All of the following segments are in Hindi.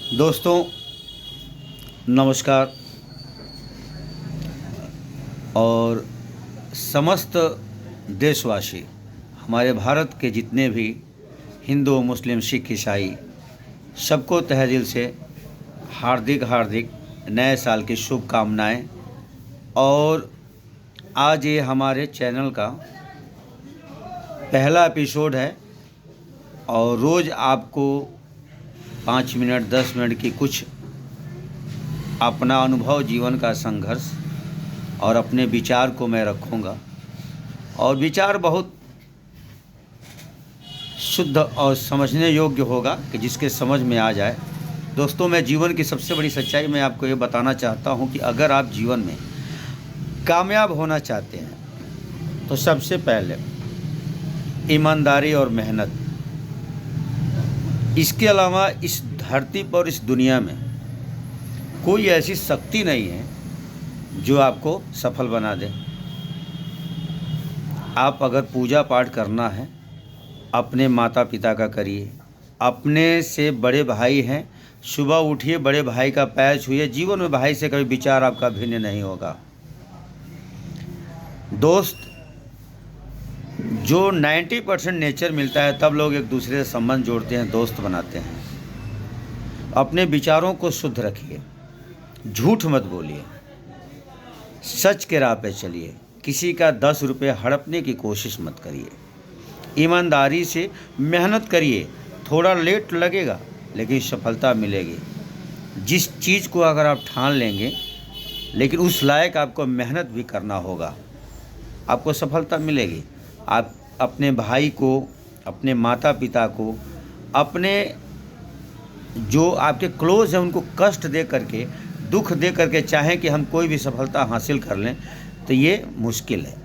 दोस्तों नमस्कार। और समस्त देशवासी, हमारे भारत के जितने भी हिंदू मुस्लिम सिख ईसाई, सबको तहे दिल से हार्दिक हार्दिक नए साल की शुभकामनाएं। और आज ये हमारे चैनल का पहला एपिसोड है और रोज़ आपको 5 मिनट 10 मिनट की कुछ अपना अनुभव, जीवन का संघर्ष और अपने विचार को मैं रखूँगा। और विचार बहुत शुद्ध और समझने योग्य होगा कि जिसके समझ में आ जाए। दोस्तों, मैं जीवन की सबसे बड़ी सच्चाई मैं आपको ये बताना चाहता हूँ कि अगर आप जीवन में कामयाब होना चाहते हैं तो सबसे पहले ईमानदारी और मेहनत, इसके अलावा इस धरती पर, इस दुनिया में कोई ऐसी शक्ति नहीं है जो आपको सफल बना दे। आप अगर पूजा पाठ करना है, अपने माता पिता का करिए। अपने से बड़े भाई हैं, सुबह उठिए, बड़े भाई का पैर छूइए। जीवन में भाई से कभी विचार आपका भिन्न नहीं होगा। दोस्त, जो 90% नेचर मिलता है तब लोग एक दूसरे से संबंध जोड़ते हैं, दोस्त बनाते हैं। अपने विचारों को शुद्ध रखिए, झूठ मत बोलिए, सच के राह पे चलिए, किसी का 10 रुपये हड़पने की कोशिश मत करिए। ईमानदारी से मेहनत करिए, थोड़ा लेट लगेगा लेकिन सफलता मिलेगी। जिस चीज़ को अगर आप ठान लेंगे, लेकिन उस लायक आपको मेहनत भी करना होगा, आपको सफलता मिलेगी। आप अपने भाई को, अपने माता पिता को, अपने जो आपके क्लोज हैं उनको कष्ट दे करके, दुख दे करके चाहें कि हम कोई भी सफलता हासिल कर लें, तो ये मुश्किल है,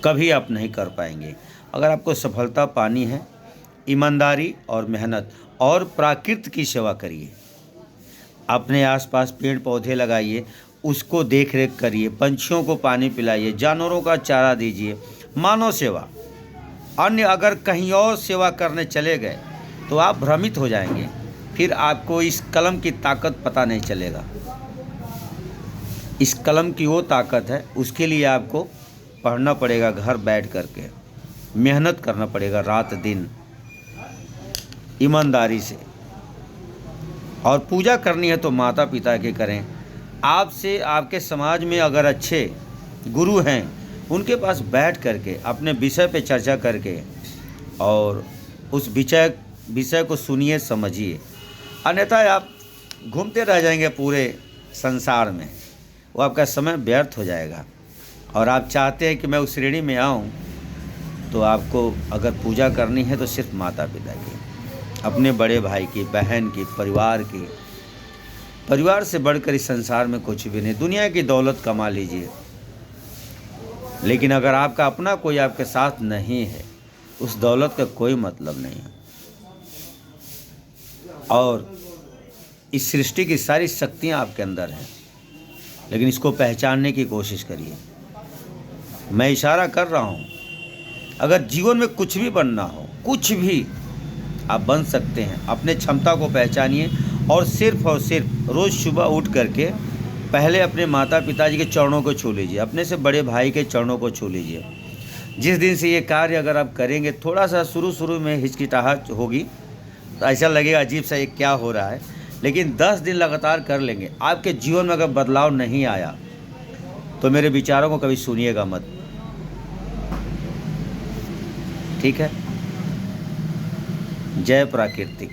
कभी आप नहीं कर पाएंगे। अगर आपको सफलता पानी है, ईमानदारी और मेहनत और प्रकृति की सेवा करिए। अपने आसपास पेड़ पौधे लगाइए, उसको देख रेख करिए, पंछियों को पानी पिलाइए, जानवरों का चारा दीजिए। मानव सेवा। अन्य अगर कहीं और सेवा करने चले गए तो आप भ्रमित हो जाएंगे, फिर आपको इस कलम की ताकत पता नहीं चलेगा। इस कलम की वो ताकत है, उसके लिए आपको पढ़ना पड़ेगा, घर बैठ करके मेहनत करना पड़ेगा, रात दिन ईमानदारी से। और पूजा करनी है तो माता पिता की करें। आपसे, आपके समाज में अगर अच्छे गुरु हैं, उनके पास बैठ करके अपने विषय पे चर्चा करके और उस विषय को सुनिए, समझिए। अन्यथा आप घूमते रह जाएंगे पूरे संसार में, वो आपका समय व्यर्थ हो जाएगा। और आप चाहते हैं कि मैं उस श्रेणी में आऊँ, तो आपको अगर पूजा करनी है तो सिर्फ माता पिता की, अपने बड़े भाई की, बहन की, परिवार की। परिवार से बढ़कर इस संसार में कुछ भी नहीं। दुनिया की दौलत कमा लीजिए, लेकिन अगर आपका अपना कोई आपके साथ नहीं है, उस दौलत का कोई मतलब नहीं है। और इस सृष्टि की सारी शक्तियाँ आपके अंदर हैं, लेकिन इसको पहचानने की कोशिश करिए। मैं इशारा कर रहा हूँ, अगर जीवन में कुछ भी बनना हो, कुछ भी आप बन सकते हैं। अपने क्षमता को पहचानिए और सिर्फ रोज़ सुबह उठ करके पहले अपने माता पिताजी के चरणों को छू लीजिए, अपने से बड़े भाई के चरणों को छू लीजिए। जिस दिन से ये कार्य अगर आप करेंगे, थोड़ा सा शुरू में हिचकिचाहट होगी, तो ऐसा लगेगा अजीब सा ये क्या हो रहा है, लेकिन 10 दिन लगातार कर लेंगे। आपके जीवन में अगर बदलाव नहीं आया तो मेरे विचारों को कभी सुनिएगा मत, ठीक है। जय प्राकृतिक।